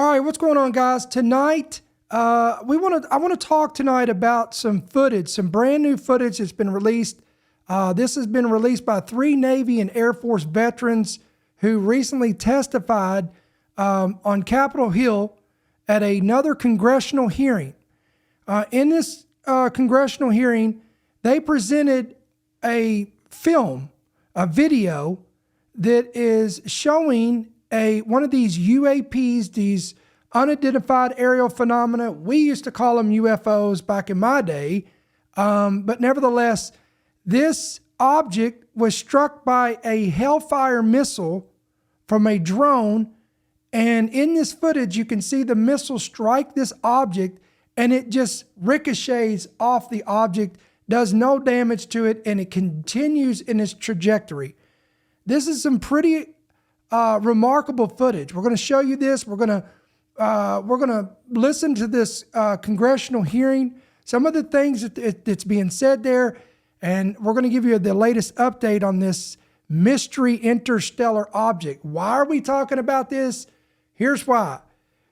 All right, what's going on, guys? Tonight, I want to talk tonight about some footage, some brand new footage that's been released. This has been released by 3 Navy and Air Force veterans who recently testified on Capitol Hill at another congressional hearing. In this congressional hearing, they presented a film, a video that is showing one of these UAPs, these unidentified aerial phenomena. We used to call them UFOs back in my day. But nevertheless, this object was struck by a Hellfire missile from a drone. And in this footage, you can see the missile strike this object and it just ricochets off the object, does no damage to it, and it continues in its trajectory. This is some pretty remarkable footage. We're going to show you this. We're going to listen to this congressional hearing, some of the things that's being said there, and we're going to give you the latest update on this mystery interstellar object. Why are we talking about this? Here's why.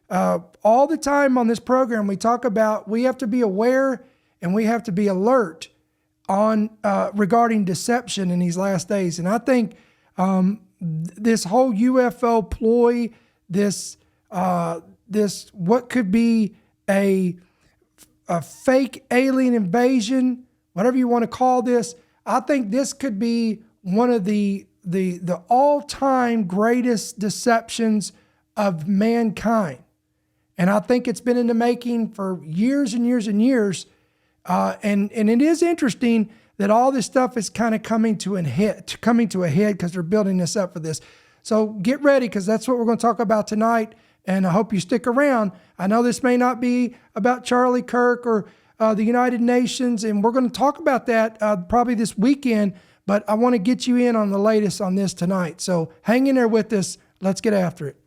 All the time on this program, we talk about we have to be aware and we have to be alert on regarding deception in these last days. And I think this whole UFO ploy, this what could be a fake alien invasion, whatever you want to call this, I think this could be one of the all-time greatest deceptions of mankind. And I think it's been in the making for years and years and years. And it is interesting that all this stuff is kind of coming to a head because they're building this up for this. So get ready, because that's what we're going to talk about tonight. And I hope you stick around. I know this may not be about Charlie Kirk or the United Nations, and we're going to talk about that probably this weekend, but I want to get you in on the latest on this tonight. So hang in there with us. Let's get after it.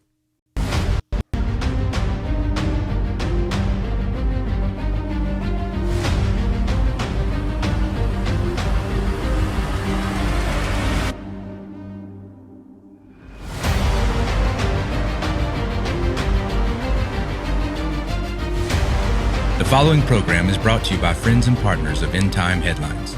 The following program is brought to you by friends and partners of End Time Headlines.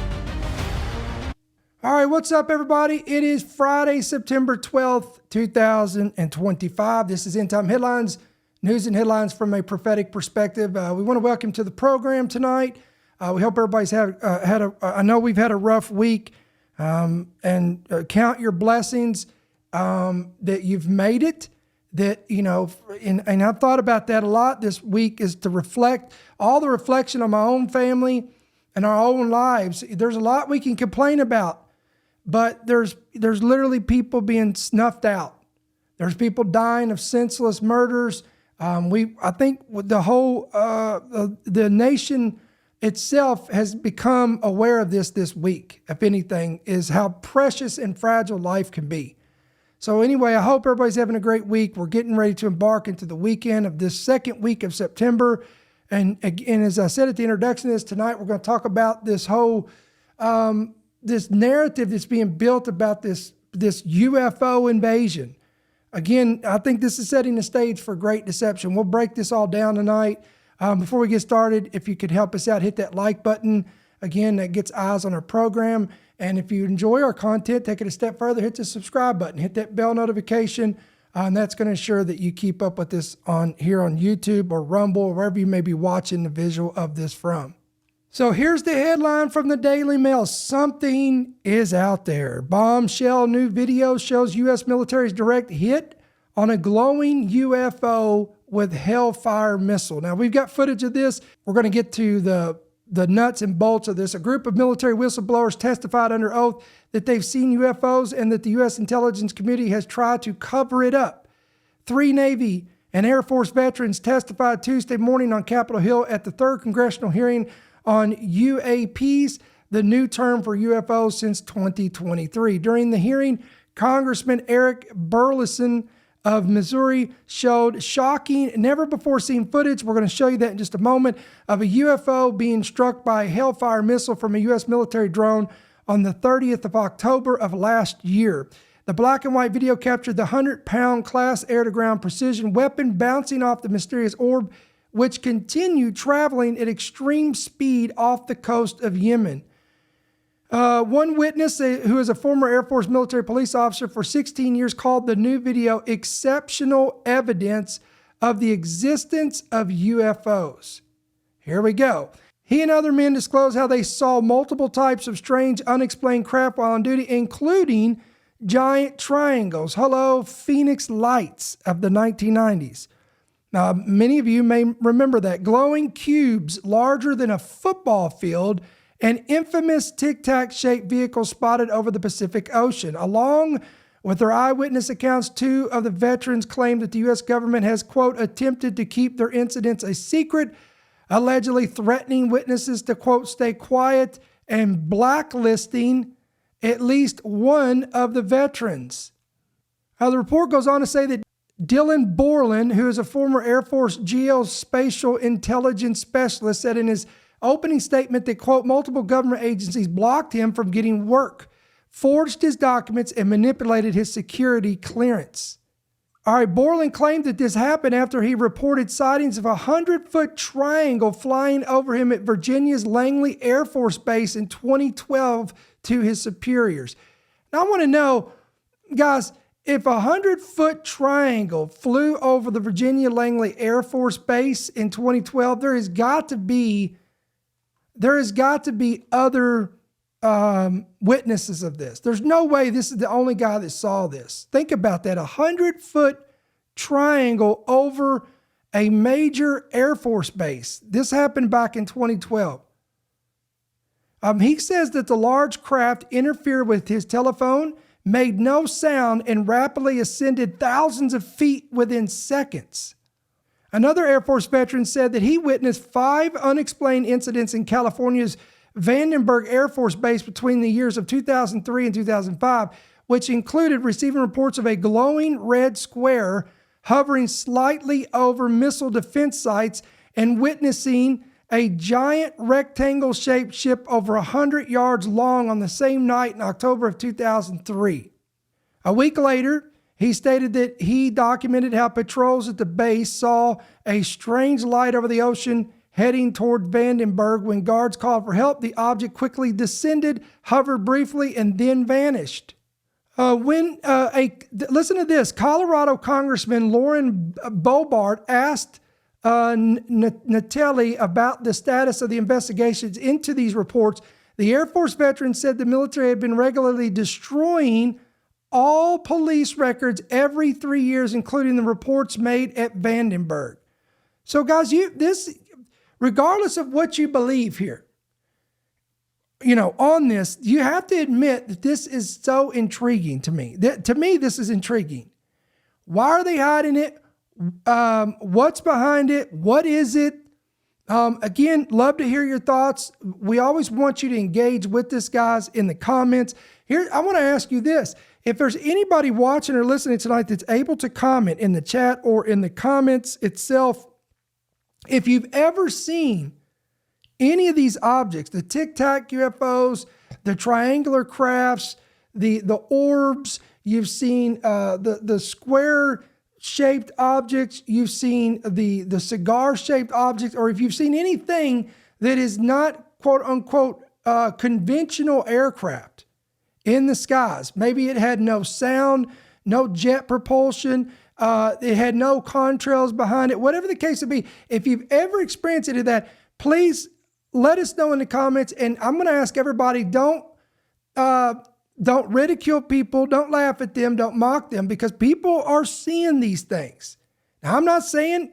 All right, what's up, everybody? It is Friday, September 12th, 2025. This is End Time Headlines, news and headlines from a prophetic perspective. We want to welcome to the program tonight. We hope everybody's I know we've had a rough week, and count your blessings that you've made it. That, you know, and I've thought about that a lot this week, is to reflect all the reflection on my own family and our own lives. There's a lot we can complain about, but there's literally people being snuffed out. There's people dying of senseless murders. I think the whole, the nation itself has become aware of this week, if anything, is how precious and fragile life can be. So anyway, I hope everybody's having a great week. We're getting ready to embark into the weekend of this second week of September. And again, as I said at the introduction of this, tonight we're going to talk about this whole, this narrative that's being built about this UFO invasion. Again, I think this is setting the stage for great deception. We'll break this all down tonight. Before we get started, if you could help us out, hit that like button. Again, that gets eyes on our program. And if you enjoy our content, take it a step further, hit the subscribe button, hit that bell notification, and that's going to ensure that you keep up with this here on YouTube or Rumble or wherever you may be watching the visual of this from. So here's the headline from the Daily Mail. Something is out there. Bombshell new video shows U.S. military's direct hit on a glowing UFO with Hellfire missile. Now, we've got footage of this. We're going to get to the nuts and bolts of this. A group of military whistleblowers testified under oath that they've seen UFOs and that the U.S. intelligence community has tried to cover it up. 3 Navy and Air Force veterans testified Tuesday morning on Capitol Hill at the 3rd Congressional hearing on UAPs, the new term for UFOs since 2023. During the hearing, Congressman Burlison of Missouri showed shocking, never-before-seen footage. We're going to show you that in just a moment, of a UFO being struck by a Hellfire missile from a U.S. military drone on the 30th of October of last year. The black and white video captured the 100-pound class air-to-ground precision weapon bouncing off the mysterious orb, which continued traveling at extreme speed off the coast of Yemen. One witness, who is a former Air Force military police officer for 16 years, called the new video exceptional evidence of the existence of UFOs. Here we go. He and other men disclosed how they saw multiple types of strange, unexplained craft while on duty, including giant triangles. Hello, Phoenix Lights of the 1990s. Now, many of you may remember that. Glowing cubes larger than a football field, an infamous tic-tac shaped vehicle spotted over the Pacific Ocean. Along with their eyewitness accounts, 2 of the veterans claimed that the U.S. government has, quote, attempted to keep their incidents a secret, allegedly threatening witnesses to, quote, stay quiet and blacklisting at least one of the veterans. The report goes on to say that Dylan Borland, who is a former Air Force geospatial intelligence specialist, said in his opening statement that, quote, multiple government agencies blocked him from getting work, forged his documents, and manipulated his security clearance. All right, Borland claimed that this happened after he reported sightings of a 100-foot triangle flying over him at Virginia's Langley Air Force Base in 2012 to his superiors. Now, I want to know, guys, if a 100-foot triangle flew over the Virginia Langley Air Force Base in 2012, there has got to be other witnesses of this. There's no way this is the only guy that saw this. Think about that. 100-foot triangle over a major Air Force base. This happened back in 2012. He says that the large craft interfered with his telephone, made no sound, and rapidly ascended thousands of feet within seconds. Another Air Force veteran said that he witnessed 5 unexplained incidents in California's Vandenberg Air Force Base between the years of 2003 and 2005, which included receiving reports of a glowing red square hovering slightly over missile defense sites and witnessing a giant rectangle-shaped ship over 100 yards long on the same night in October of 2003. A week later, he stated that he documented how patrols at the base saw a strange light over the ocean heading toward Vandenberg. When guards called for help, the object quickly descended, hovered briefly, and then vanished. Listen to this. Colorado Congressman Lauren Boebert asked Natelli about the status of the investigations into these reports. The Air Force veteran said the military had been regularly destroying all police records every 3 years, including the reports made at Vandenberg. So, guys, regardless of what you believe here, on this, you have to admit that this is so intriguing to me. To me, this is intriguing. Why are they hiding it? What's behind it? What is it? Again, love to hear your thoughts. We always want you to engage with this, guys, in the comments. Here, I want to ask you this. If there's anybody watching or listening tonight that's able to comment in the chat or in the comments itself, if you've ever seen any of these objects, the tic-tac UFOs, the triangular crafts, the orbs, you've seen the square-shaped objects, you've seen the cigar-shaped objects, or if you've seen anything that is not quote-unquote conventional aircraft in the skies. Maybe it had no sound, no jet propulsion, it had no contrails behind it, whatever the case would be. If you've ever experienced any of that, please let us know in the comments. And I'm going to ask everybody, don't ridicule people, don't laugh at them, don't mock them, because people are seeing these things. Now, I'm not saying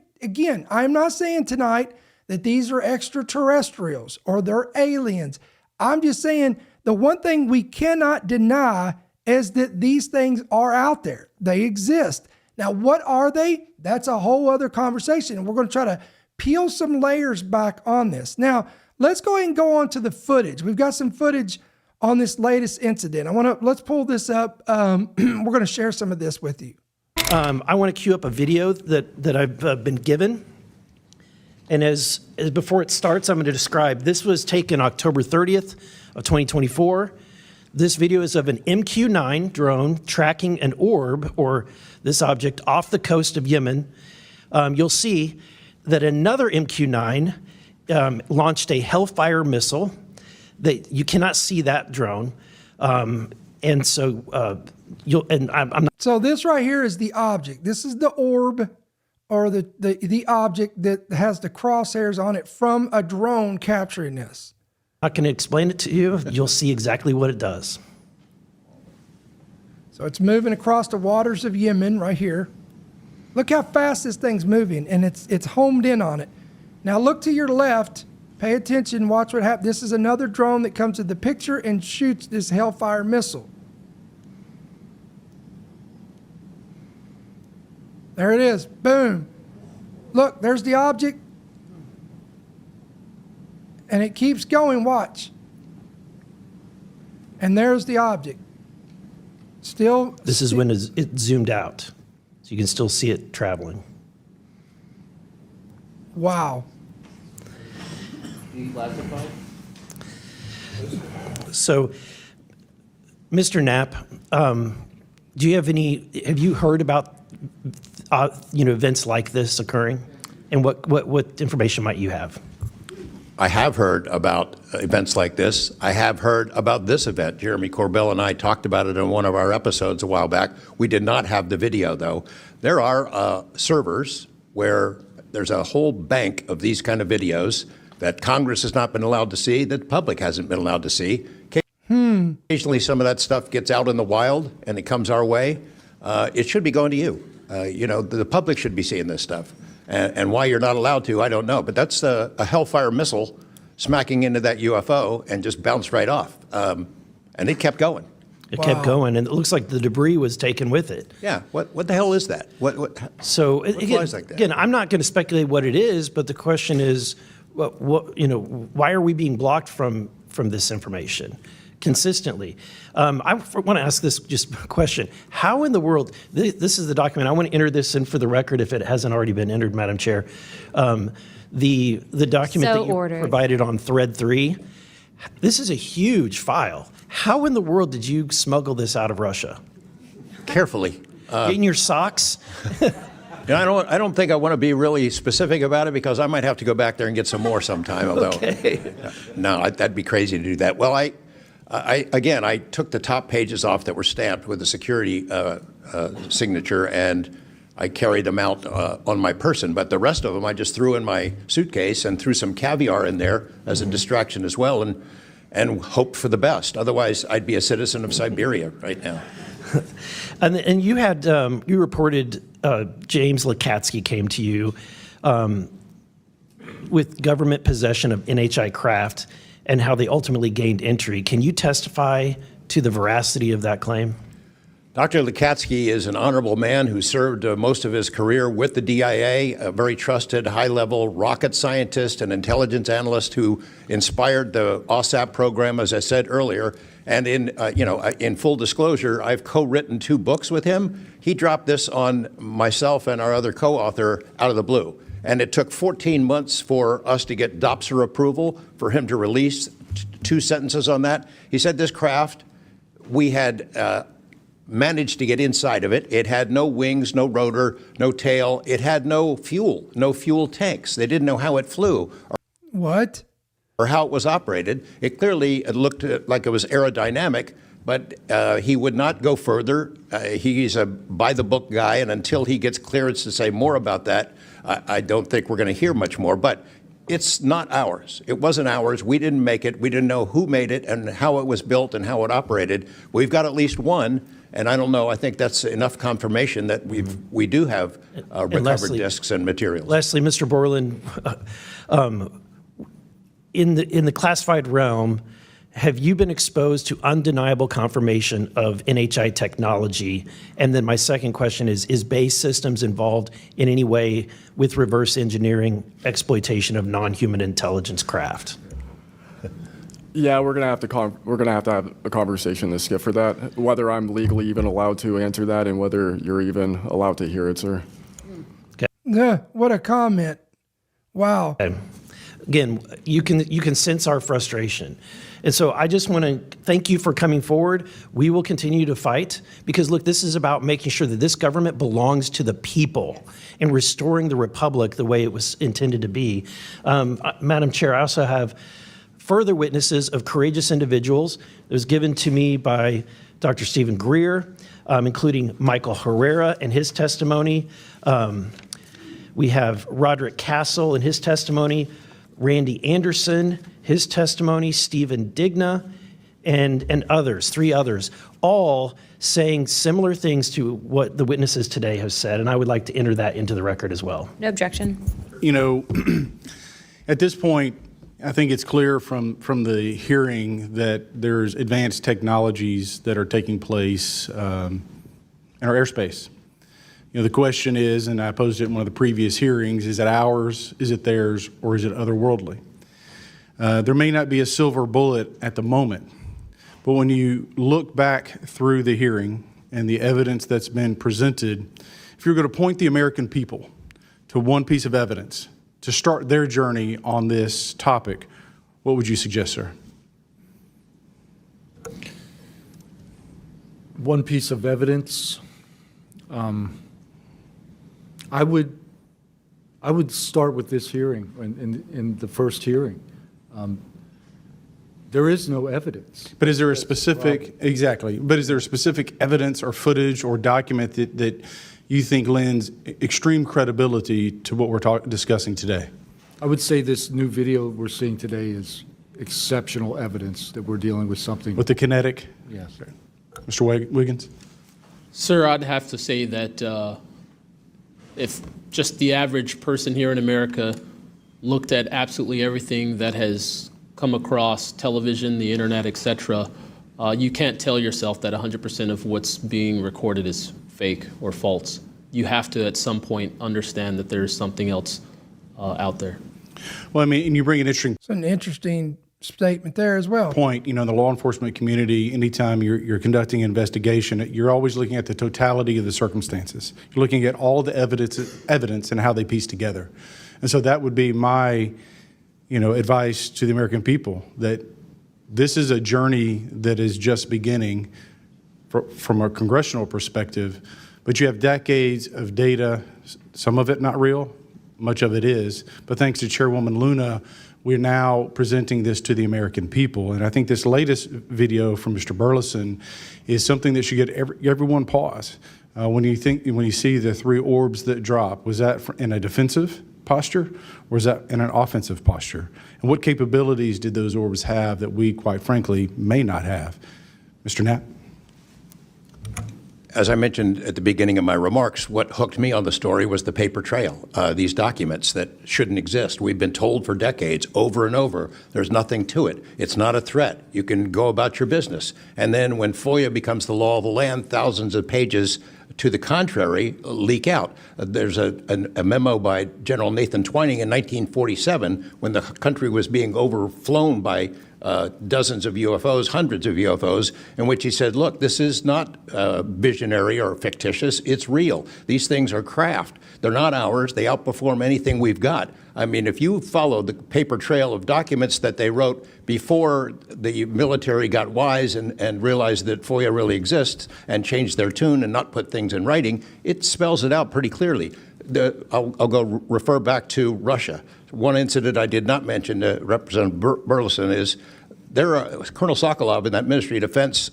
tonight that these are extraterrestrials or they're aliens. I'm just saying the one thing we cannot deny is that these things are out there. They exist. Now, what are they? That's a whole other conversation. And we're going to try to peel some layers back on this. Now, let's go ahead and go on to the footage. We've got some footage on this latest incident. Let's pull this up. We're going to share some of this with you. I want to cue up a video that I've been given. And as before it starts, I'm going to describe. This was taken October 30th of 2024. This video is of an MQ-9 drone tracking an orb, or this object, off the coast of Yemen. You'll see that another MQ-9 launched a Hellfire missile. That you cannot see that drone, and so I'm not. So this right here is the object. This is the orb, or the object that has the crosshairs on it from a drone capturing this. Not going to explain it to you. You'll see exactly what it does. So it's moving across the waters of Yemen right here. Look how fast this thing's moving, and it's homed in on it. Now look to your left. Pay attention, watch what happens. This is another drone that comes to the picture and shoots this Hellfire missile. There it is, boom. Look, there's the object. And it keeps going, watch. And there's the object. Still. This is when it zoomed out, so you can still see it traveling. Wow. Declassified? So, Mr. Knapp, do you have you heard about, events like this occurring? And what information might you have? I have heard about events like this. I have heard about this event. Jeremy Corbell and I talked about it in one of our episodes a while back. We did not have the video, though. There are servers where there's a whole bank of these kind of videos that Congress has not been allowed to see, that the public hasn't been allowed to see. Occasionally some of that stuff gets out in the wild and it comes our way. It should be going to you. The public should be seeing this stuff. And why you're not allowed to, I don't know. But that's a Hellfire missile smacking into that UFO and just bounced right off. And it kept going. It kept going, and it looks like the debris was taken with it. Yeah, what the hell is that? So what again, flies like that? Again, I'm not going to speculate what it is, but the question is, why are we being blocked from this information consistently? I want to ask this just question: how in the world? This is the document. I want to enter this in for the record, if it hasn't already been entered, Madam Chair. The document So that you ordered. provided on thread 3. This is a huge file. How in the world did you smuggle this out of Russia? Carefully. In your socks? I don't think I want to be really specific about it because I might have to go back there and get some more sometime. Although, Okay. No, that'd be crazy to do that. Well, I took the top pages off that were stamped with the security signature, and I carried them out on my person. But the rest of them I just threw in my suitcase and threw some caviar in there as a distraction as well, and hoped for the best. Otherwise, I'd be a citizen of Siberia right now. And you had you reported James Lakatsky came to you with government possession of NHI craft and how they ultimately gained entry. Can you testify to the veracity of that claim? Dr. Lakatsky is an honorable man who served most of his career with the DIA, a very trusted, high-level rocket scientist and intelligence analyst who inspired the OSAP program, as I said earlier. And in full disclosure, I've co-written 2 books with him. He dropped this on myself and our other co-author out of the blue. And it took 14 months for us to get DOPSR approval for him to release 2 sentences on that. He said this craft, we had managed to get inside of it. It had no wings, no rotor, no tail. It had no fuel tanks. They didn't know how it flew What? or how it was operated. It clearly looked like it was aerodynamic, but he would not go further. He's a by-the-book guy, and until he gets clearance to say more about that, I don't think we're going to hear much more. But it's not ours. It wasn't ours. We didn't make it. We didn't know who made it and how it was built and how it operated. We've got at least one, and I don't know. I think that's enough confirmation that we do have recovered Leslie, discs and materials. Leslie, Mr. Borland, in the classified realm, have you been exposed to undeniable confirmation of NHI technology? And then my second question is Base Systems involved in any way with reverse engineering exploitation of non-human intelligence craft? Yeah, we're gonna have to have a conversation this Skip for that. Whether I'm legally even allowed to answer that, and whether you're even allowed to hear it, sir. What a comment. Wow. Okay. again, you can sense our frustration. And so I just want to thank you for coming forward. We will continue to fight because, look, this is about making sure that this government belongs to the people and restoring the republic the way it was intended to be. Madam Chair, I also have further witnesses of courageous individuals. It was given to me by Dr. Stephen Greer, including Michael Herrera and his testimony. We have Roderick Castle and his testimony, Randy Anderson, his testimony, Stephen Digna, and others, 3 others, all saying similar things to what the witnesses today have said, and I would like to enter that into the record as well. No objection. You know, at this point, I think it's clear from the hearing that there's advanced technologies that are taking place in our airspace. You know, the question is, and I posed it in one of the previous hearings, is it ours, is it theirs, or is it otherworldly? There may not be a silver bullet at the moment, but when you look back through the hearing and the evidence that's been presented, if you're going to point the American people to one piece of evidence to start their journey on this topic, what would you suggest, sir? One piece of evidence, I would start with this hearing, in the first hearing. There is no evidence. But is there a specific, exactly, but is there a specific evidence or footage or document that you think lends extreme credibility to what we're discussing today? I would say this new video we're seeing today is exceptional evidence that we're dealing with something. With the kinetic? Yes. Mr. Wiggins? Sir, I'd have to say that if just the average person here in America looked at absolutely everything that has come across television, the internet, etc., you can't tell yourself that 100% of what's being recorded is fake or false. You have to, at some point, understand that there's something else out there. Well, I mean, and you bring an interesting It's an interesting statement there as well. point. You know, in the law enforcement community, anytime you're conducting an investigation, you're always looking at the totality of the circumstances. You're looking at all the evidence and how they piece together. And so that would be my, advice to the American people, that this is a journey that is just beginning from a congressional perspective, but you have decades of data, some of it not real, much of it is, but thanks to Chairwoman Luna, we're now presenting this to the American people. And I think this latest video from Mr. Burlison is something that should get everyone pause. When you see the 3 orbs that drop, was that in a defensive posture, or was that in an offensive posture? And what capabilities did those orbs have that we, quite frankly, may not have? Mr. Knapp? As I mentioned at the beginning of my remarks, what hooked me on the story was the paper trail, these documents that shouldn't exist. We've been told for decades, over and over, there's nothing to it. It's not a threat. You can go about your business. And then when FOIA becomes the law of the land, thousands of pages to the contrary leak out. There's a memo by General Nathan Twining in 1947 when the country was being overflown by dozens of UFOs, hundreds of UFOs, in which he said, look, this is not visionary or fictitious, it's real. These things are craft. They're not ours. They outperform anything we've got. I mean, if you follow the paper trail of documents that they wrote before the military got wise and realized that FOIA really exists and changed their tune and not put things in writing, it spells it out pretty clearly. I'll go refer back to Russia. One incident I did not mention to Representative Burlison is Colonel Sokolov in that Ministry of Defense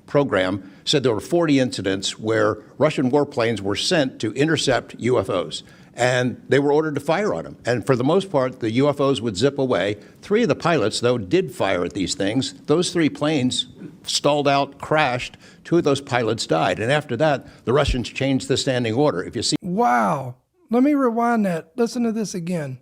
program said there were 40 incidents where Russian warplanes were sent to intercept UFOs. And they were ordered to fire on them. And for the most part, the UFOs would zip away. 3 of the pilots, though, did fire at these things. Those 3 planes stalled out, crashed. 2 of those pilots died. And after that, the Russians changed the standing order. If you see, Wow. Let me rewind that. Listen to this again.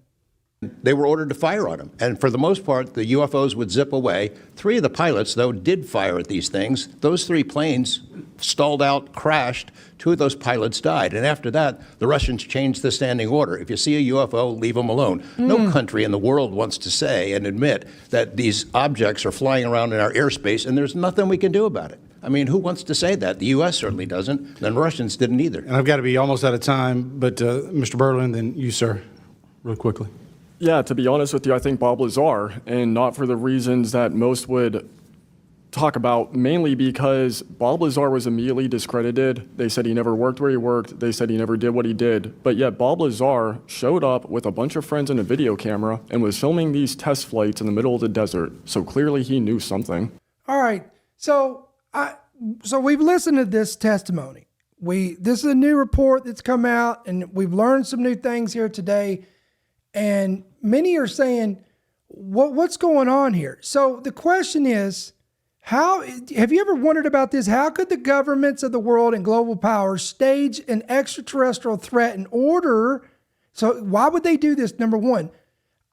they were ordered to fire on them. And for the most part, the UFOs would zip away. 3 of the pilots, though, did fire at these things. Those 3 planes stalled out, crashed. 2 of those pilots died. And after that, the Russians changed the standing order. If you see a UFO, leave them alone. No country in the world wants to say and admit that these objects are flying around in our airspace and there's nothing we can do about it. I mean, who wants to say that? The U.S. certainly doesn't. The Russians didn't either. And I've got to be almost out of time, but Mr. Berlin, then you, sir, real quickly. Yeah, to be honest with you, I think Bob Lazar, and not for the reasons that most would talk about, mainly because Bob Lazar was immediately discredited. They said he never worked where he worked. They said he never did what he did. But yet Bob Lazar showed up with a bunch of friends and a video camera and was filming these test flights in the middle of the desert. So clearly he knew something. All right. So we've listened to this testimony. This is a new report that's come out, and we've learned some new things here today. And many are saying, what's going on here? So the question is, have you ever wondered about this? How could the governments of the world and global powers stage an extraterrestrial threat in order? So why would they do this? Number one,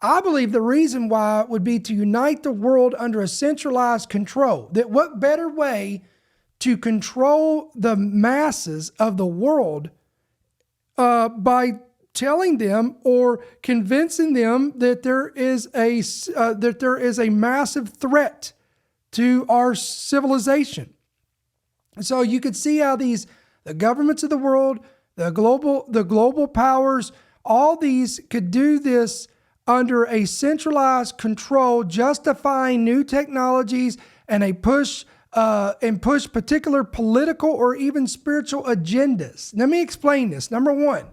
I believe the reason why would be to unite the world under a centralized control. That what better way to control the masses of the world by telling them or convincing them that there is a massive threat to our civilization. So you could see how the governments of the world, the global powers, all these could do this under a centralized control, justifying new technologies and push particular political or even spiritual agendas. Let me explain this. Number one,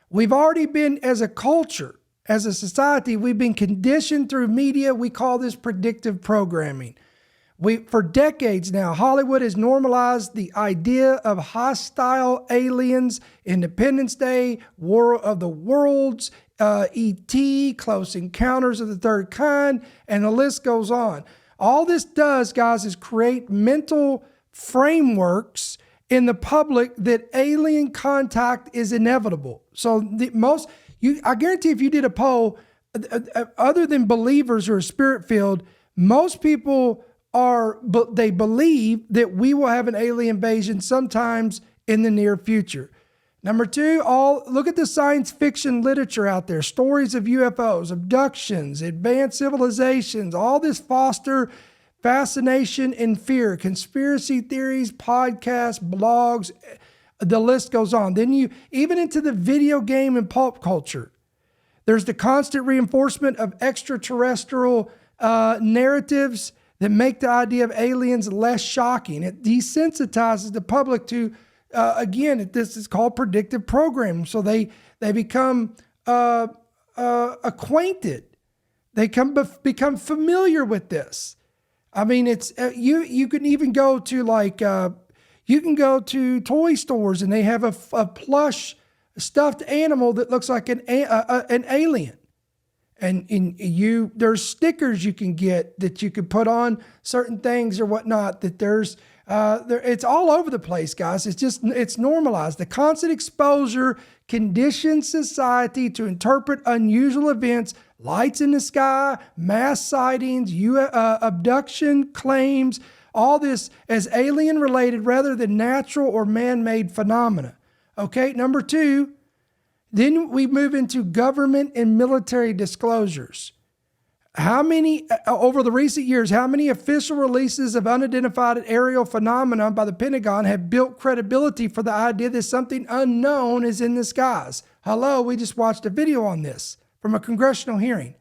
we've already been, as a culture, as a society, we've been conditioned through media. We call this predictive programming. For decades now, Hollywood has normalized the idea of hostile aliens, Independence Day, War of the Worlds, E.T., Close Encounters of the Third Kind, and the list goes on. All this does, guys, is create mental frameworks in the public that alien contact is inevitable. So I guarantee if you did a poll, other than believers who are spirit-filled, most people they believe that we will have an alien invasion sometimes in the near future. Number two, look at the science fiction literature out there. Stories of UFOs, abductions, advanced civilizations, all this foster fascination and fear, conspiracy theories, podcasts, blogs, the list goes on. Then even into the video game and pulp culture, there's the constant reinforcement of extraterrestrial narratives that make the idea of aliens less shocking. It desensitizes the public to, again, this is called predictive programming. So they become acquainted. They become familiar with this. I mean, it's you can even go to you can go to toy stores and they have a plush stuffed animal that looks like an alien. And there's stickers you can get that you could put on certain things or whatnot. That it's all over the place, guys. It's normalized. The constant exposure conditions society to interpret unusual events, lights in the sky, mass sightings, abduction claims, all this as alien related rather than natural or man-made phenomena. Okay, number two. Then we move into government and military disclosures. Over the recent years, how many official releases of unidentified aerial phenomena by the Pentagon have built credibility for the idea that something unknown is in the skies? Hello, we just watched a video on this from a congressional hearing.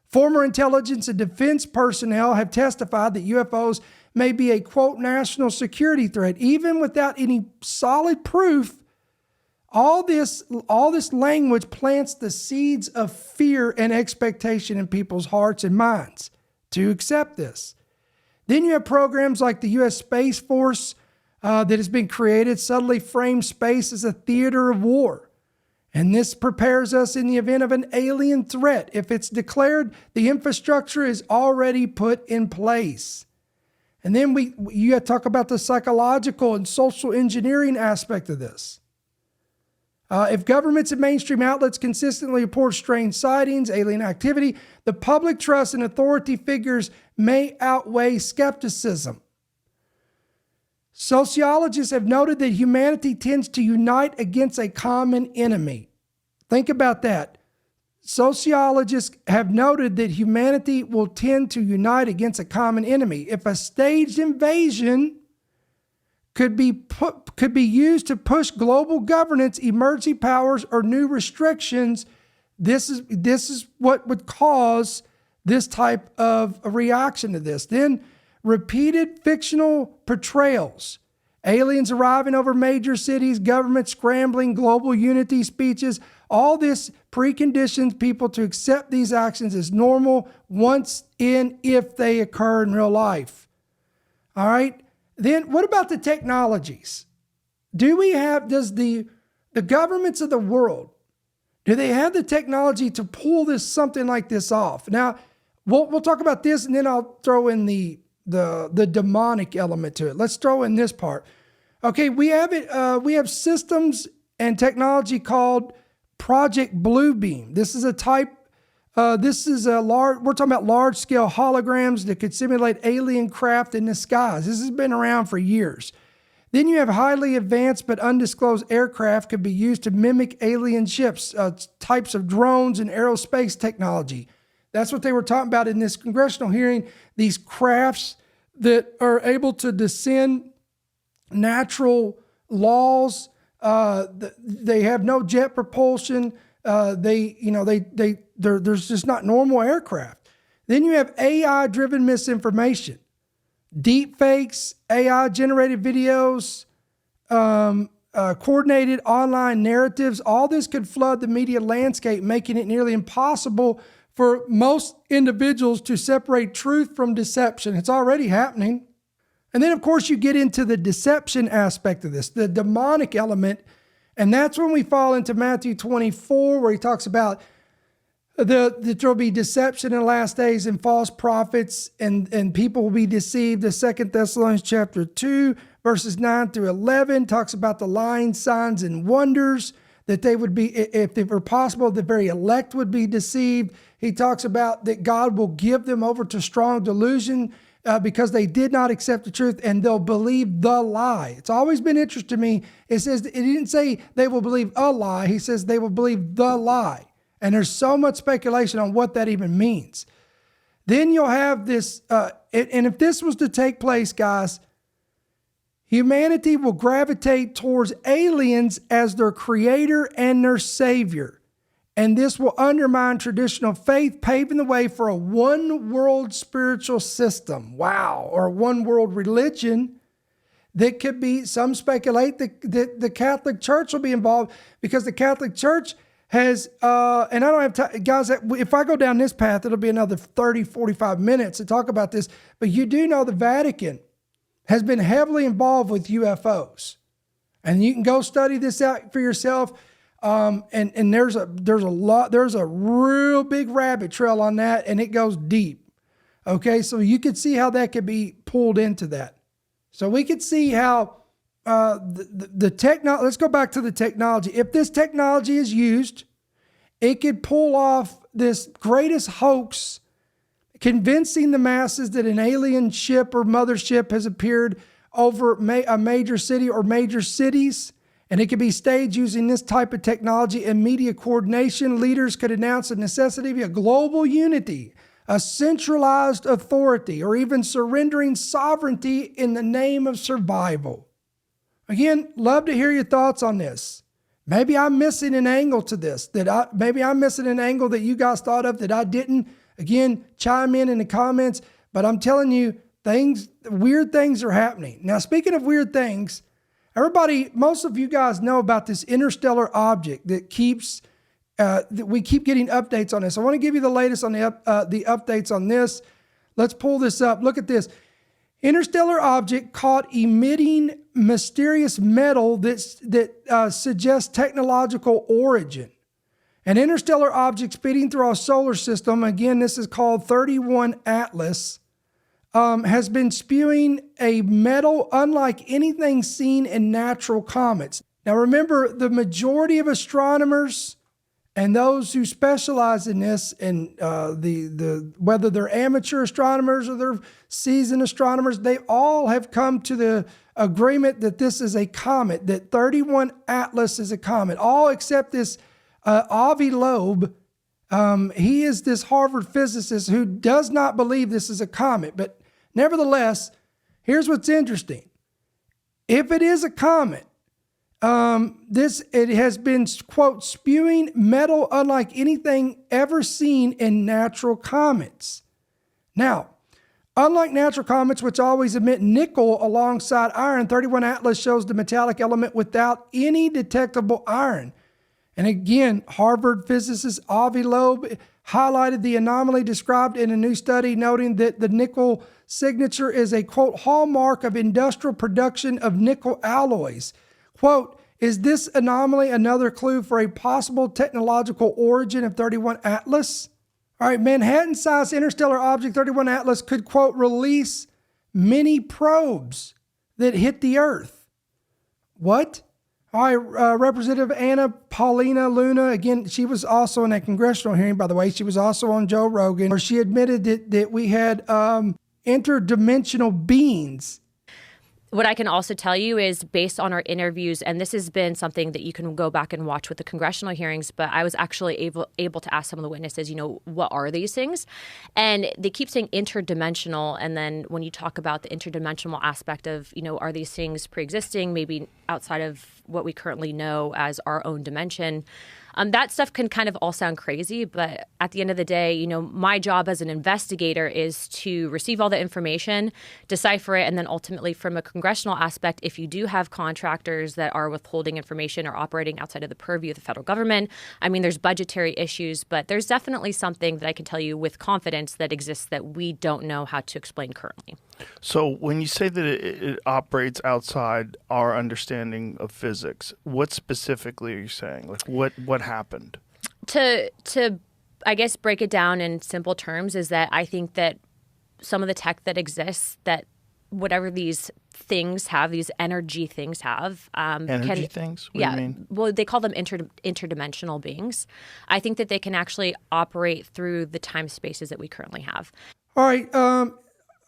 Former intelligence and defense personnel have testified that UFOs may be a, quote, national security threat, even without any solid proof. All this language plants the seeds of fear and expectation in people's hearts and minds to accept this. Then you have programs like the U.S. Space Force that has been created, subtly frames space as a theater of war. And this prepares us in the event of an alien threat. If it's declared, the infrastructure is already put in place. And then you have to talk about the psychological and social engineering aspect of this. If governments and mainstream outlets consistently report strange sightings, alien activity, the public trust in authority figures may outweigh skepticism. Sociologists have noted that humanity tends to unite against a common enemy. Think about that. Sociologists have noted that humanity will tend to unite against a common enemy. If a staged invasion could be used to push global governance, emerging powers, or new restrictions, This is what would cause this type of a reaction to this. Then repeated fictional portrayals. Aliens arriving over major cities, government scrambling, global unity speeches. All this preconditions people to accept these actions as normal if they occur in real life. All right. Then what about the technologies? Does the governments of the world, do they have the technology to pull something like this off? Now, we'll talk about this, and then I'll throw in the demonic element to it. Let's throw in this part. Okay, we have systems and technology called Project Bluebeam. This is a type. We're talking about large-scale holograms that could simulate alien craft in the skies. This has been around for years. Then you have highly advanced but undisclosed aircraft could be used to mimic alien ships, types of drones and aerospace technology. That's what they were talking about in this congressional hearing, these crafts that are able to descend natural laws. They have no jet propulsion. There's just not normal aircraft. Then you have AI-driven misinformation. Deep fakes, AI-generated videos, coordinated online narratives, all this could flood the media landscape, making it nearly impossible for most individuals to separate truth from deception. It's already happening. And then, of course, you get into the deception aspect of this, the demonic element, and that's when we fall into Matthew 24, where he talks about that there'll be deception in the last days and false prophets, and people will be deceived. The 2 Thessalonians chapter 2, verses 9 through 11 talks about the lying signs and wonders, that they would be, if it were possible, the very elect would be deceived. He talks about that God will give them over to strong delusion because they did not accept the truth, and they'll believe the lie. It's always been interesting to me. It says, it didn't say they will believe a lie. He says they will believe the lie. And there's so much speculation on what that even means. Then you'll have this, and if this was to take place, guys, humanity will gravitate towards aliens as their creator and their savior. And this will undermine traditional faith, paving the way for a one-world spiritual system. Wow. Or a one-world religion that could be, some speculate that the Catholic Church will be involved, because the Catholic Church has, and I don't have time, guys, if I go down this path, it'll be another 30, 45 minutes to talk about this. But you do know the Vatican has been heavily involved with UFOs. And you can go study this out for yourself. And there's a real big rabbit trail on that, and it goes deep. Okay, so you could see how that could be pulled into that. So we could see how the technology, let's go back to the technology. If this technology is used, it could pull off this greatest hoax, convincing the masses that an alien ship or mothership has appeared over a major city or major cities. And it could be staged using this type of technology and media coordination. Leaders could announce the necessity of a global unity, a centralized authority, or even surrendering sovereignty in the name of survival. Again, love to hear your thoughts on this. Maybe I'm missing an angle to this, maybe I'm missing an angle that you guys thought of that I didn't. Again, chime in the comments, but I'm telling you, weird things are happening. Now, speaking of weird things, most of you guys know about this interstellar object that we keep getting updates on this. I want to give you the latest on the updates on this. Let's pull this up. Look at this. Interstellar object caught emitting mysterious metal that suggests technological origin. An interstellar object speeding through our solar system, again, this is called 31 Atlas, has been spewing a metal unlike anything seen in natural comets. Now remember, the majority of astronomers and those who specialize in this, and whether they're amateur astronomers or they're seasoned astronomers, they all have come to the agreement that this is a comet, that 31 Atlas is a comet, all except this Avi Loeb. He is this Harvard physicist who does not believe this is a comet. But nevertheless, here's what's interesting. If it is a comet, It has been, quote, spewing metal unlike anything ever seen in natural comets. Now, unlike natural comets, which always emit nickel alongside iron, 31 Atlas shows the metallic element without any detectable iron. And again, Harvard physicist Avi Loeb highlighted the anomaly described in a new study, noting that the nickel signature is a, quote, hallmark of industrial production of nickel alloys. Quote, is this anomaly another clue for a possible technological origin of 31 Atlas? All right, Manhattan-sized interstellar object 31 Atlas could, quote, release mini probes that hit the Earth. What? All right, Representative Anna Paulina Luna, again, she was also in a congressional hearing, by the way. She was also on Joe Rogan, where she admitted that we had interdimensional beings. What I can also tell you is based on our interviews, and this has been something that you can go back and watch with the congressional hearings, but I was actually able to ask some of the witnesses, what are these things? And they keep saying interdimensional. And then when you talk about the interdimensional aspect of, are these things pre-existing, maybe outside of what we currently know as our own dimension, that stuff can kind of all sound crazy, but at the end of the day, my job as an investigator is to receive all the information, decipher it, and then ultimately from a congressional aspect, if you do have contractors that are withholding information or operating outside of the purview of the federal government, there's budgetary issues, but there's definitely something that I can tell you with confidence that exists that we don't know how to explain currently. So when you say that it operates outside our understanding of physics, what specifically are you saying? Like what happened? To I guess break it down in simple terms is that I think that some of the tech that exists, that whatever these things have, these energy things have. Energy things? What do you mean? Well, they call them interdimensional beings. I think that they can actually operate through the time spaces that we currently have. All right.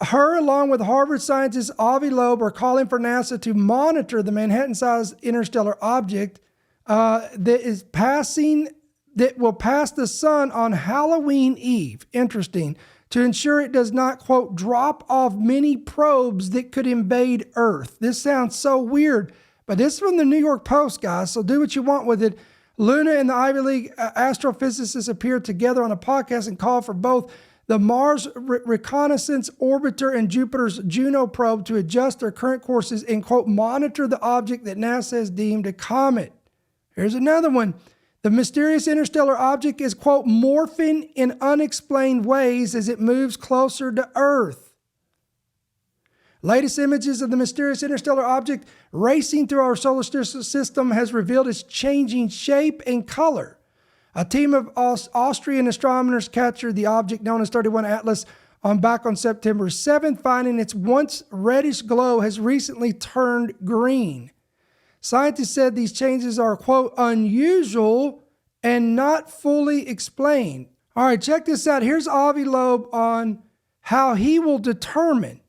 Her, along with Harvard scientist Avi Loeb, are calling for NASA to monitor the Manhattan-sized interstellar object that will pass the sun on Halloween Eve. Interesting. To ensure it does not, quote, drop off mini probes that could invade Earth. This sounds so weird, but this is from the New York Post, guys, so do what you want with it. Luna and the Ivy League astrophysicists appeared together on a podcast and called for both the Mars Reconnaissance Orbiter and Jupiter's Juno probe to adjust their current courses and, quote, monitor the object that NASA has deemed a comet. Here's another one. The mysterious interstellar object is, quote, morphing in unexplained ways as it moves closer to Earth. Latest images of the mysterious interstellar object racing through our solar system has revealed its changing shape and color. A team of Austrian astronomers captured the object known as 31 Atlas back on September 7th, finding its once reddish glow has recently turned green. Scientists said these changes are, quote, unusual and not fully explained. All right, check this out. Here's Avi Loeb on how he will determine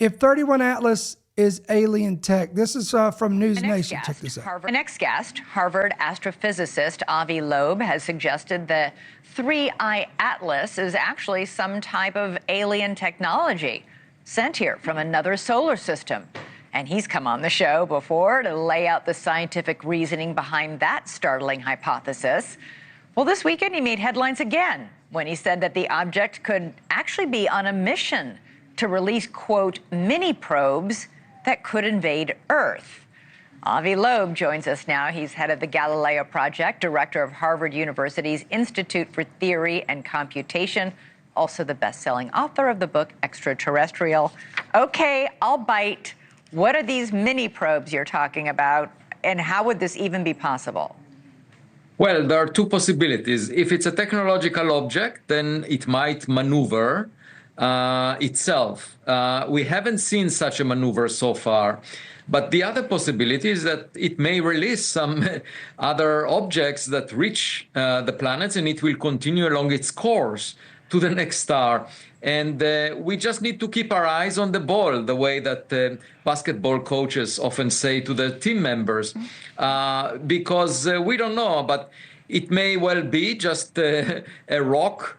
if 31 Atlas is alien tech. This is from News Nation. Check this out. Our next guest, Harvard astrophysicist Avi Loeb, has suggested the 3I Atlas is actually some type of alien technology sent here from another solar system. And he's come on the show before to lay out the scientific reasoning behind that startling hypothesis. Well, this weekend he made headlines again when he said that the object could actually be on a mission to release, quote, mini probes that could invade Earth. Avi Loeb joins us now. He's head of the Galileo Project, director of Harvard University's Institute for Theory and Computation, also the best-selling author of the book Extraterrestrial. Okay, I'll bite. What are these mini probes you're talking about, and how would this even be possible? Well, there are two possibilities. If it's a technological object, then it might maneuver itself. We haven't seen such a maneuver so far. But the other possibility is that it may release some other objects that reach the planets, and it will continue along its course to the next star. And we just need to keep our eyes on the ball, the way that basketball coaches often say to the team members, because we don't know, but it may well be just a rock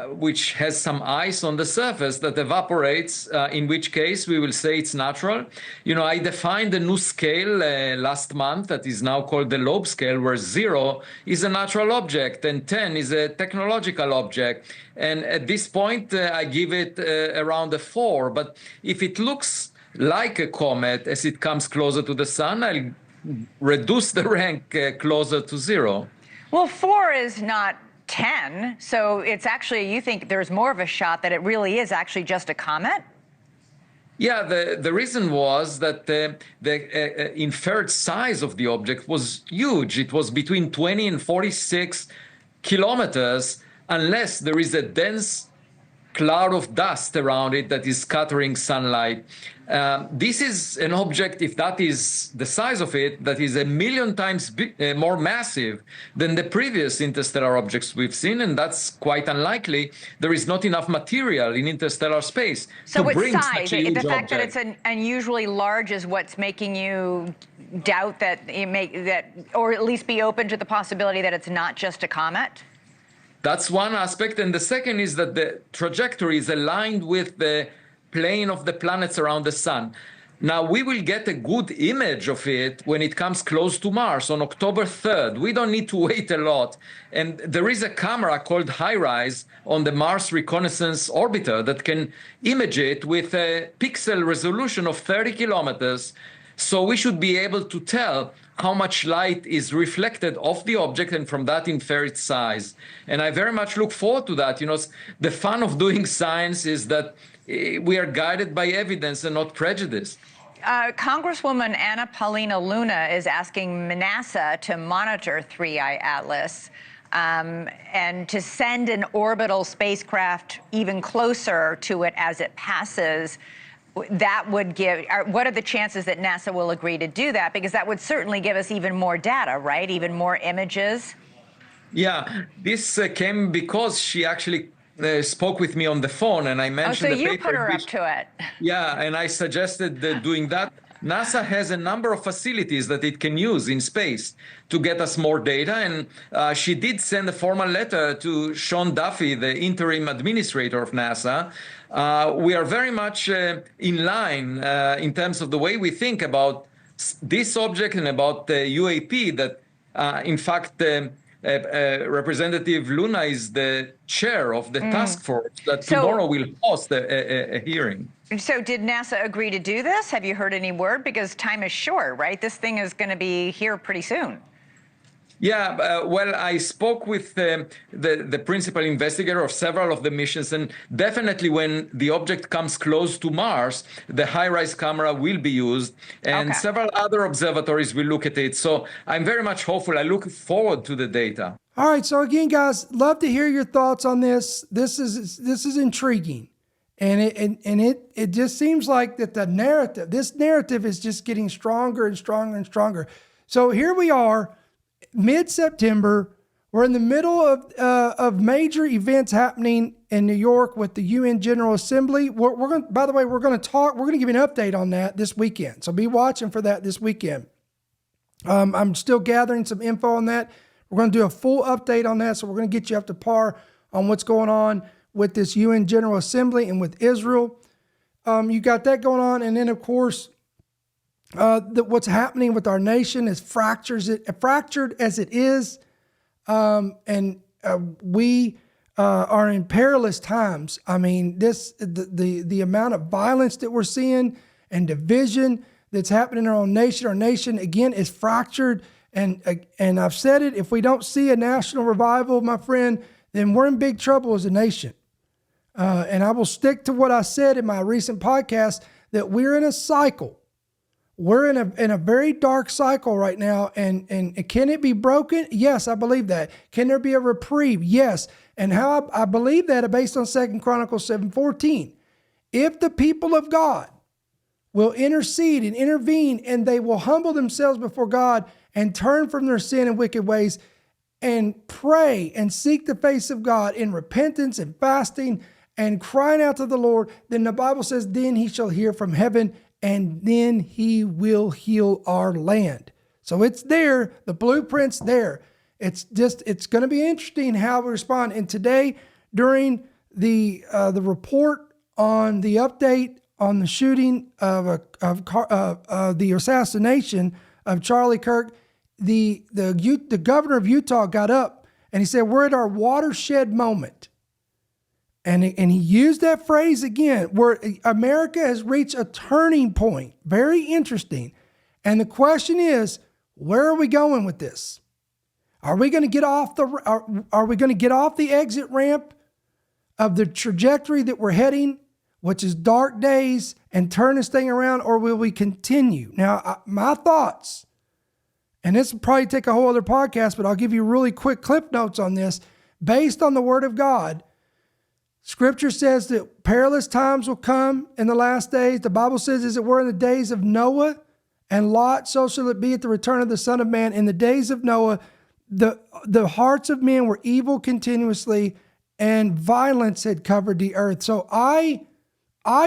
which has some ice on the surface that evaporates, in which case we will say it's natural. I defined a new scale last month that is now called the Loeb scale, where 0 is a natural object and 10 is a technological object. And at this point, I give it around a 4. But if it looks like a comet as it comes closer to the sun, I'll reduce the rank closer to 0. Well, 4 is not 10, so it's actually, you think there's more of a shot that it really is actually just a comet? Yeah, the reason was that the inferred size of the object was huge. It was between 20 and 46 kilometers, unless there is a dense cloud of dust around it that is scattering sunlight. This is an object, if that is the size of it, that is 1 million times more massive than the previous interstellar objects we've seen, and that's quite unlikely. There is not enough material in interstellar space to bring such a huge the fact object. that it's unusually large is what's making you doubt that or at least be open to the possibility that it's not just a comet? That's one aspect. And the second is that the trajectory is aligned with the plane of the planets around the sun. Now, we will get a good image of it when it comes close to Mars on October 3rd. We don't need to wait a lot. And there is a camera called HiRISE on the Mars Reconnaissance Orbiter that can image it with a pixel resolution of 30 kilometers. So we should be able to tell how much light is reflected off the object and from that infer its size. And I very much look forward to that. The fun of doing science is that we are guided by evidence and not prejudice. Congresswoman Anna Paulina Luna is asking NASA to monitor 3I Atlas and to send an orbital spacecraft even closer to it as it passes. That would give, what are the chances that NASA will agree to do that? Because that would certainly give us even more data, right? Even more images. Yeah, this came because she actually spoke with me on the phone, and I mentioned so the you paper put her up to it. Yeah, and I suggested doing that. NASA has a number of facilities that it can use in space to get us more data, and she did send a formal letter to Sean Duffy, the interim administrator of NASA. We are very much in line in terms of the way we think about this object and about the UAP, that in fact Representative Luna is the chair of the task force that tomorrow will host a hearing. So did NASA agree to do this? Have you heard any word? Because time is short, right? This thing is going to be here pretty soon. Yeah, well, I spoke with the principal investigator of several of the missions, and definitely when the object comes close to Mars, the HiRISE camera will be used, and several other observatories will look at it. So I'm very much hopeful. I look forward to the data. All right, so again, guys, love to hear your thoughts on this. This is intriguing, and it just seems like that this narrative is just getting stronger and stronger and stronger. So here we are. Mid-September, we're in the middle of major events happening in New York with the UN General Assembly. We're going to give you an update on that this weekend. So be watching for that this weekend. I'm still gathering some info on that. We're going to do a full update on that. So we're going to get you up to par on what's going on with this UN General Assembly and with Israel. You got that going on. And then, of course, what's happening with our nation is fractured as it is, and we are in perilous times. I mean, the amount of violence that we're seeing and division that's happening in our own nation. Our nation again is fractured, and I've said it. If we don't see a national revival, my friend, then we're in big trouble as a nation. And I will stick to what I said in my recent podcast, that we're in a cycle. We're in a very dark cycle right now, and can it be broken? Yes, I believe that. Can there be a reprieve? Yes. And how I believe that based on 2 Chronicles 7:14. If the people of God will intercede and intervene, and they will humble themselves before God and turn from their sin and wicked ways and pray and seek the face of God in repentance and fasting and crying out to the Lord, then the Bible says, then he shall hear from heaven, and then he will heal our land. So it's there. The blueprint's there. It's going to be interesting how we respond. And today, during the report on the update on the shooting of the assassination of Charlie Kirk, the governor of Utah got up and he said, "We're at our watershed moment." And he used that phrase again, where America has reached a turning point. Very interesting. And the question is, where are we going with this? Are we going to get off are we going to get off the exit ramp of the trajectory that we're heading, which is dark days, and turn this thing around, or will we continue? Now, my thoughts, and this will probably take a whole other podcast, but I'll give you really quick clip notes on this. Based on the Word of God, Scripture says that perilous times will come in the last days. The Bible says, as it were in the days of Noah and Lot, so shall it be at the return of the Son of Man. In the days of Noah, the hearts of men were evil continuously, and violence had covered the earth. So I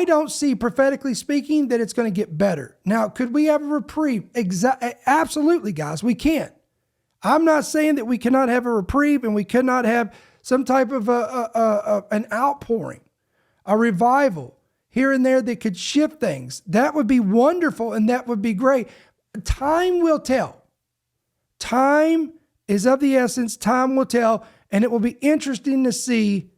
don't see, prophetically speaking, that it's going to get better. Now, could we have a reprieve? Absolutely, guys, we can. I'm not saying that we cannot have a reprieve and we cannot have some type of an outpouring, a revival here and there that could shift things. That would be wonderful and that would be great. Time will tell. Time is of the essence. Time will tell, and it will be interesting to see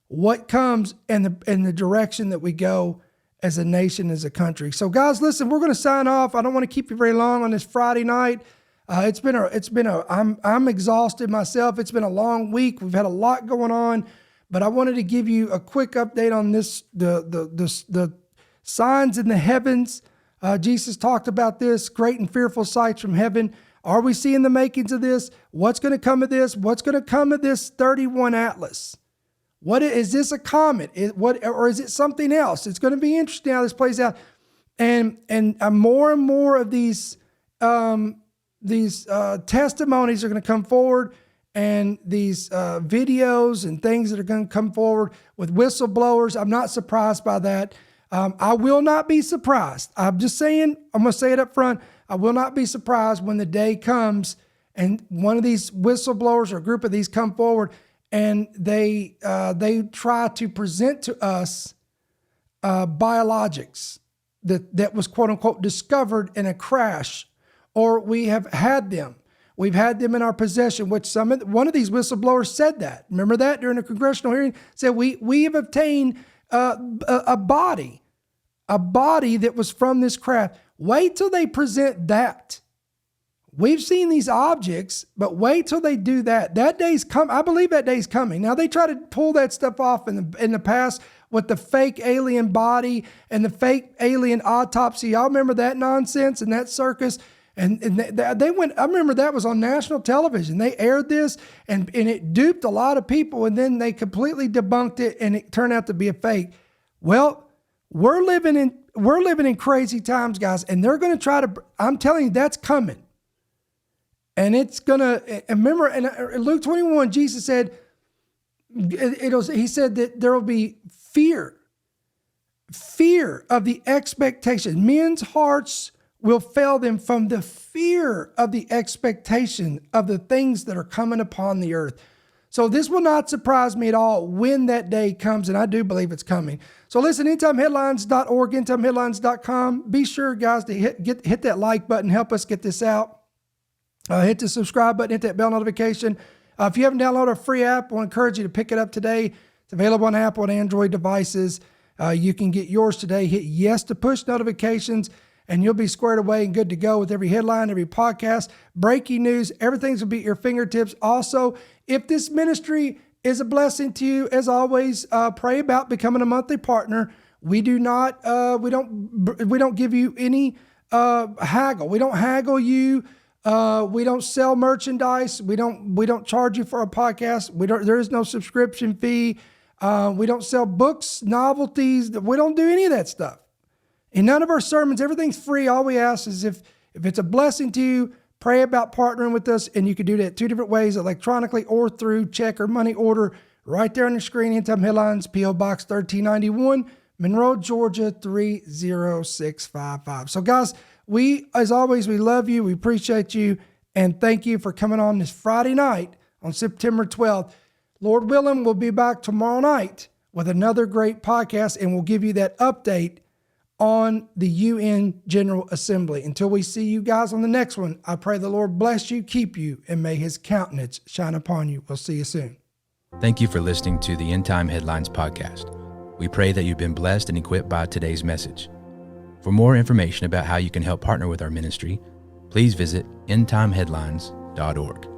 what comes in the direction that we go as a nation, as a country. So, guys, listen, we're going to sign off. I don't want to keep you very long on this Friday night. I'm exhausted myself. It's been a long week. We've had a lot going on, but I wanted to give you a quick update on this, the signs in the heavens. Jesus talked about this, great and fearful sights from heaven. Are we seeing the makings of this? What's going to come of this? What's going to come of this 31 Atlas? What is this, a comet? Or is it something else? It's going to be interesting how this plays out. And more and more of these testimonies are going to come forward, and these videos and things that are going to come forward with whistleblowers. I'm not surprised by that. I will not be surprised. I'm just saying, I'm going to say it up front. I will not be surprised when the day comes and one of these whistleblowers or a group of these come forward and they try to present to us biologics that was quote unquote discovered in a crash, or we have had them. We've had them in our possession, which one of these whistleblowers said that. Remember that during a congressional hearing? Said we have obtained a body that was from this craft. Wait till they present that. We've seen these objects, but wait till they do that. That day's come. I believe that day's coming. Now they try to pull that stuff off in the past with the fake alien body and the fake alien autopsy. Y'all remember that nonsense and that circus? And they went. I remember that was on national television. They aired this, and it duped a lot of people, and then they completely debunked it, and it turned out to be a fake. Well, we're living in crazy times, guys, and they're going to try to. I'm telling you, that's coming, and it's gonna. Remember, in Luke 21, Jesus said, He said that there will be fear of the expectation. Men's hearts will fail them from the fear of the expectation of the things that are coming upon the earth. So this will not surprise me at all when that day comes, and I do believe it's coming. So listen, endtimeheadlines.org, endtimeheadlines.com. Be sure, guys, to hit that like button, help us get this out. Hit the subscribe button, hit that bell notification. If you haven't downloaded our free app, I want to encourage you to pick it up today. It's available on Apple and Android devices. You can get yours today. Hit yes to push notifications, and you'll be squared away and good to go with every headline, every podcast, breaking news. Everything's will be at your fingertips. Also, if this ministry is a blessing to you, as always, pray about becoming a monthly partner. We do not, we don't give you any haggle. We don't haggle you. We don't sell merchandise. We don't charge you for a podcast. There is no subscription fee. We don't sell books, novelties. We don't do any of that stuff. In none of our sermons, everything's free. All we ask is if it's a blessing to you, pray about partnering with us, and you can do that two different ways, electronically or through check or money order, right there on your screen. End Time Headlines, P.O. Box 1391, Monroe, Georgia 30655. So guys, as always, we love you, we appreciate you, and thank you for coming on this Friday night on September 12th. Lord willing, we'll be back tomorrow night with another great podcast, and we'll give you that update on the UN General Assembly. Until we see you guys on the next one, I pray the Lord bless you, keep you, and may his countenance shine upon you. We'll see you soon. Thank you for listening to the End Time Headlines podcast. We pray that you've been blessed and equipped by today's message. For more information about how you can help partner with our ministry, please visit endtimeheadlines.org.